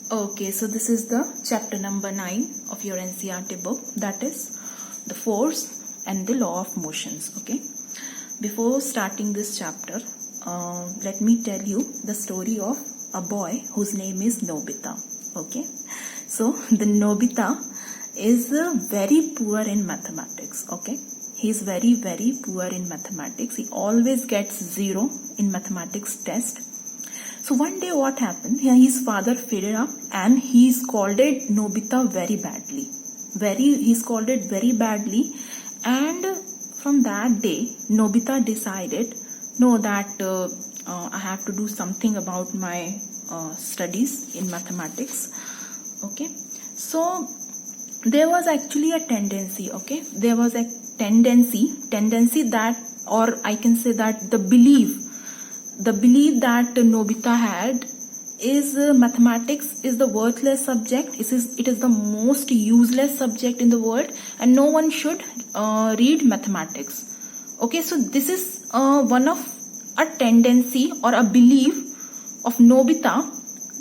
Okay, so this is the chapter number 9 of your NCERT book, that is the force and the law of motions. Okay, before starting this chapter, let me tell you the story of a boy whose name is Nobita. Okay, so the Nobita is very poor in mathematics. Okay, he is very poor in mathematics. He always gets 0 in mathematics test. So one day what happened, his father fed up and he scolded Nobita very badly. He scolded very badly, and from that day Nobita decided, no, that I have to do something about my studies in mathematics. Okay, so there was actually a tendency, there was a tendency that, or I can say that the belief that Nobita had is mathematics is the worthless subject. It is the most useless subject in the world, and no one should read mathematics. Okay, so this is one of a tendency or a belief of Nobita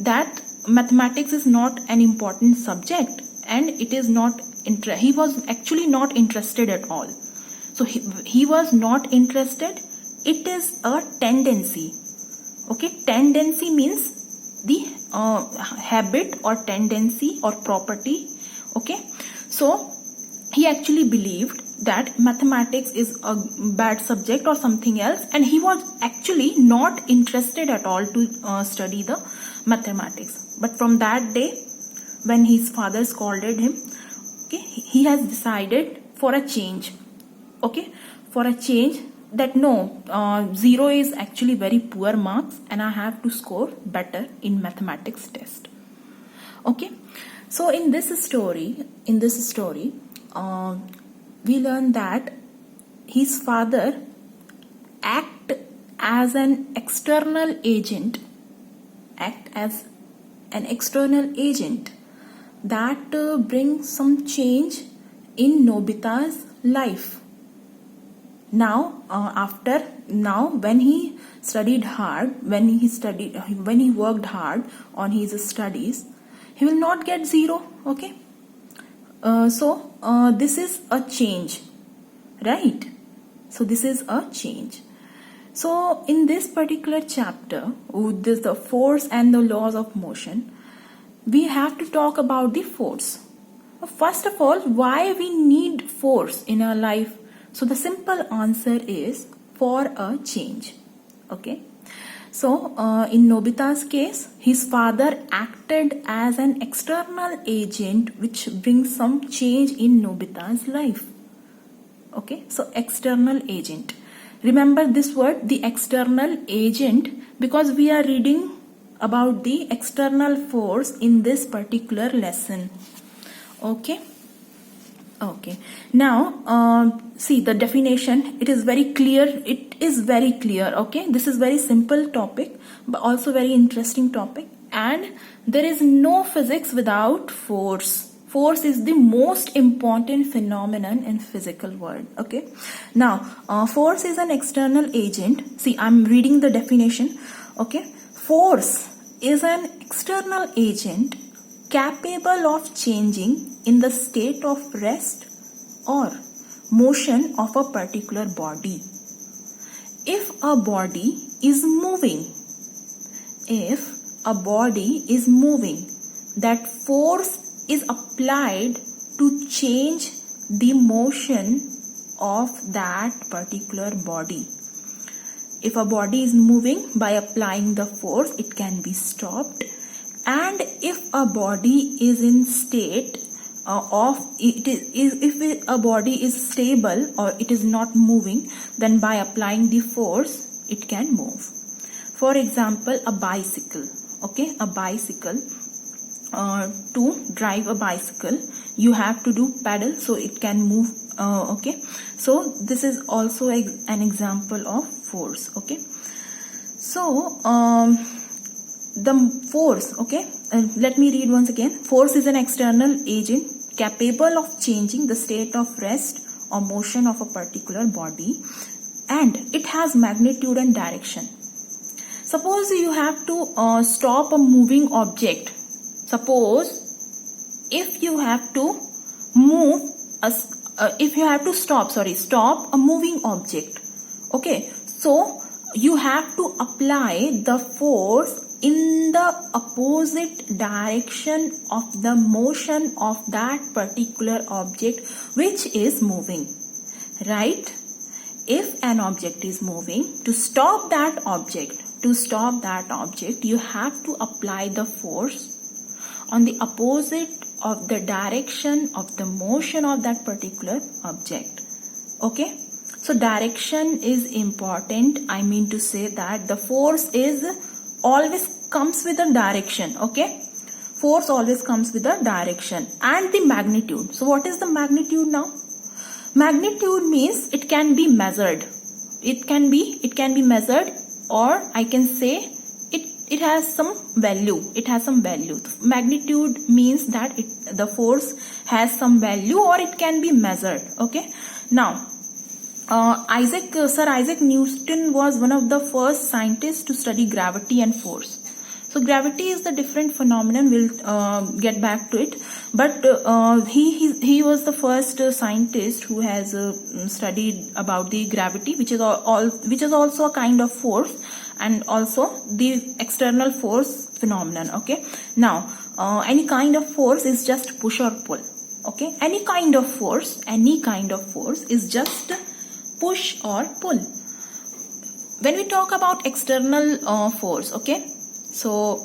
that mathematics is not an important subject, and it is not he was actually not interested at all. So he was not interested. It is a tendency. Okay, tendency means the habit or tendency or property. Okay, so he actually believed that mathematics is a bad subject or something else, and he was actually not interested at all to study the mathematics. But from that day, when his father scolded him, okay, he has decided for a change. Okay, for a change, that no, 0 is actually very poor marks and I have to score better in mathematics test. Okay, so in this story, we learn that his father act as an external agent that brings some change in Nobita's life. Now, when he studied hard, when he worked hard on his studies, he will not get 0. Okay, so this is a change, right? So this is a change. So in this particular chapter, with this the force and the laws of motion, we have to talk about the force. First of all, why we need force in our life? So the simple answer is for a change. Okay, so in Nobita's case, his father acted as an external agent which brings some change in Nobita's life. Okay, so external agent. Remember this word, the external agent, because we are reading about the external force in this particular lesson. Okay. Okay, now see the definition. It is very clear. Okay, this is very simple topic, but also very interesting topic. And there is no physics without force. Force is the most important phenomenon in physical world. Okay, now force is an external agent. See, I'm reading the definition. Okay, force is an external agent capable of changing in the state of rest or motion of a particular body. If a body is moving, that force is applied to change the motion of that particular body. If a body is moving, by applying the force, it can be stopped. And if a body is in state if a body is stable or it is not moving, then by applying the force, it can move. For example, a bicycle. Okay, a bicycle. To drive a bicycle, you have to do pedal so it can move. Okay, so this is also an example of force. Okay, so the force, okay, let me read once again. Force is an external agent capable of changing the state of rest or motion of a particular body, and it has magnitude and direction. Suppose you have to stop a moving object. Suppose if you have to move if you have to stop a moving object, okay, so you have to apply the force in the opposite direction of the motion of that particular object which is moving, right? If an object is moving, to stop that object, you have to apply the force on the opposite of the direction of the motion of that particular object. Okay, so direction is important. I mean to say that the force is always comes with a direction. Okay, force always comes with a direction and the magnitude. So what is the magnitude now? Magnitude means it can be measured. It can be measured, or I can say it has some value. It has some value. Magnitude means that the force has some value or it can be measured. Okay. Now, Sir Isaac Newton was one of the first scientists to study gravity and force. So gravity is the different phenomenon. We'll get back to it. But he was the first scientist who has studied about the gravity, which is also a kind of force, and also the external force phenomenon. Okay. Now, any kind of force is just push or pull. Okay. Any kind of force is just push or pull. When we talk about external force, okay. So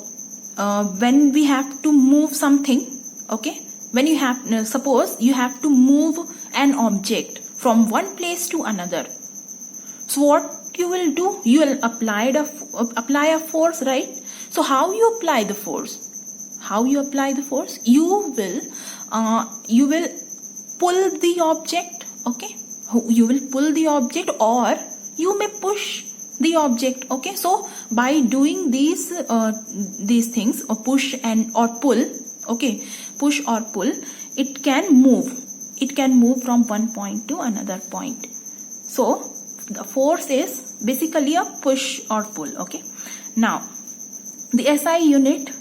when we have to move something, okay, suppose you have to move an object from one place to another. So what you will do? You will apply a force, right? So how you apply the force? You will pull the object, okay? You will pull the object, or you may push the object. Okay, so by doing these things, or push or pull, okay, push or pull, it can move from one point to another point. So the force is basically a push or pull. Okay, now the SI unit,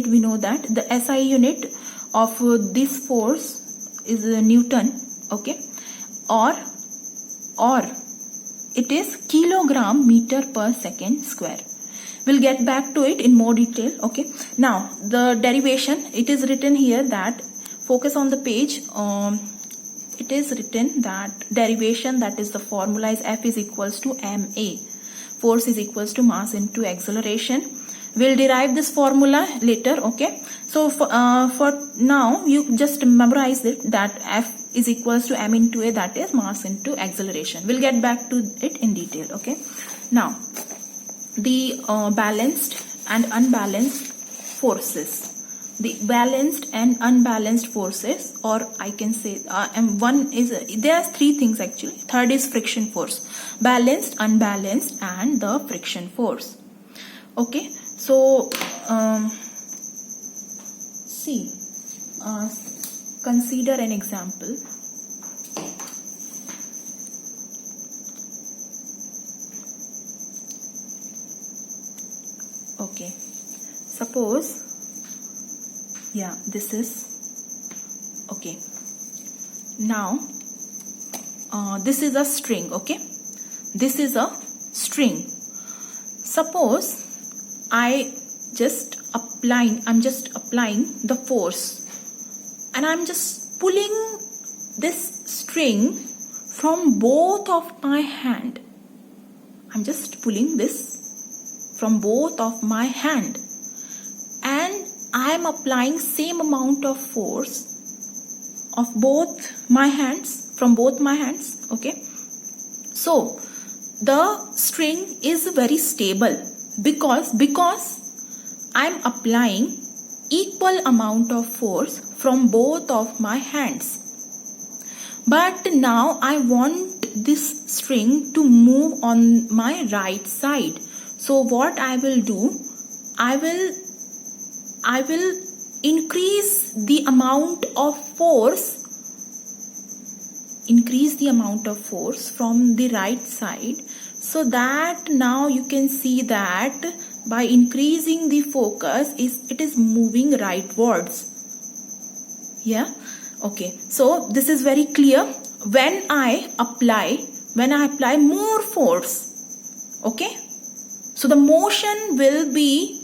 we know that the SI unit of this force is Newton. Okay, or it is kilogram meter per second square. We'll get back to it in more detail. Okay. Now the derivation, it is written here that, focus on the page. It is written that derivation, that is the formula, is F is equals to ma. Force is equals to mass into acceleration. We'll derive this formula later. Okay. So for now, you just memorize it, that F is equals to m into a, that is mass into acceleration. We'll get back to it in detail. Okay. Now the balanced and unbalanced forces. The balanced and unbalanced forces, or I can say there are three things actually. Third is friction force. Balanced, unbalanced, and the friction force. Okay. So consider an example. Okay, suppose, yeah, this is okay. Now this is a string. Okay, this is a string. Suppose I'm just applying the force, and I'm just pulling this string from both of my hand. I'm just pulling this from both of my hand, and I'm applying same amount of force of both my hands, from both my hands. Okay, so the string is very stable because I'm applying equal amount of force from both of my hands. But now I want this string to move on my right side. So what I will do, I will increase the amount of force from the right side, so that now you can see that by increasing the focus it is moving rightwards. Yeah, okay, so this is very clear. When I apply more force, okay, so the motion will be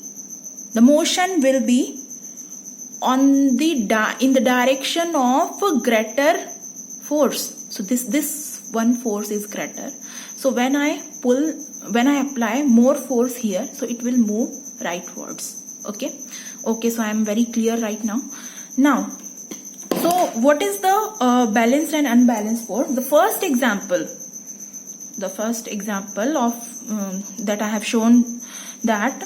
on the in the direction of greater force. So this one force is greater. So when I apply more force here, so it will move rightwards. Okay, so I am very clear right now. So what is the balanced and unbalanced force? The first example of that I have shown, that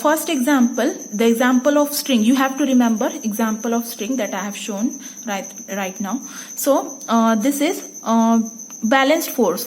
first example, the example of string, you have to remember example of string that I have shown right now. So this is balanced force.